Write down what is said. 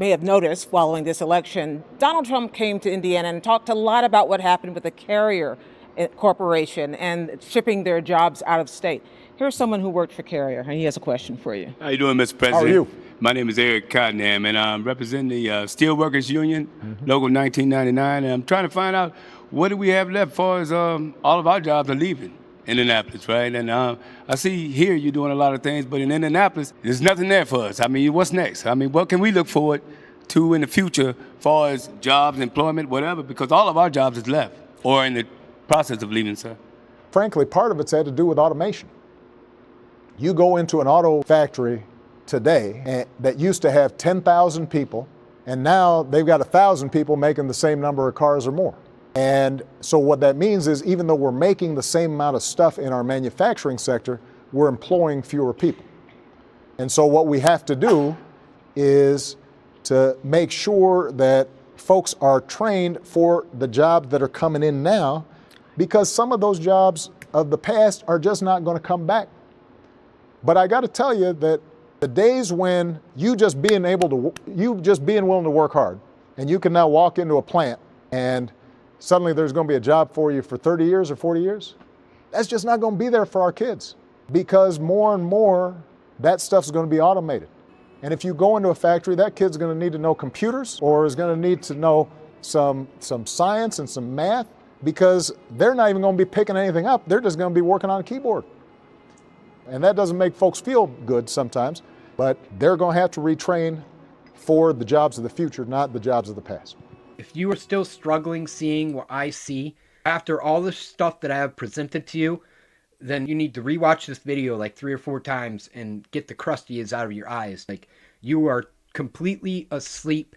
may have noticed following this election, Donald Trump came to Indiana and talked a lot about what happened with the Carrier Corporation and shipping their jobs out of state. Here's someone who worked for Carrier, and he has a question for you. How you doing, Mr. President? How are you? My name is Eric Cottenham, and I'm representing the Steelworkers Union, Local 1999, and I'm trying to find out what do we have left for as all of our jobs are leaving Indianapolis, right? And I see here you're doing a lot of things, but in Indianapolis, there's nothing there for us. I mean, what's next? I mean, what can we look forward to in the future as far as jobs, employment, whatever, because all of our jobs is left or in the process of leaving, sir. Frankly, part of it's had to do with automation. You go into an auto factory today that used to have 10,000 people, and now they've got 1,000 people making the same number of cars or more. And so what that means is even though we're making the same amount of stuff in our manufacturing sector, we're employing fewer people. And so what we have to do is to make sure that folks are trained for the jobs that are coming in now, because some of those jobs of the past are just not going to come back. But I got to tell you that the days when you just being willing to work hard, and you can now walk into a plant and suddenly there's going to be a job for you for 30 years or 40 years, that's just not going to be there for our kids, because more and more that stuff's going to be automated. And if you go into a factory, that kid's going to need to know computers or is going to need to know some science and some math, because they're not even going to be picking anything up. They're just going to be working on a keyboard. And that doesn't make folks feel good sometimes, but they're going to have to retrain for the jobs of the future, not the jobs of the past. If you are still struggling seeing what I see after all the stuff that I have presented to you, then you need to rewatch this video like 3 or 4 times and get the crusties out of your eyes. Like, you are completely asleep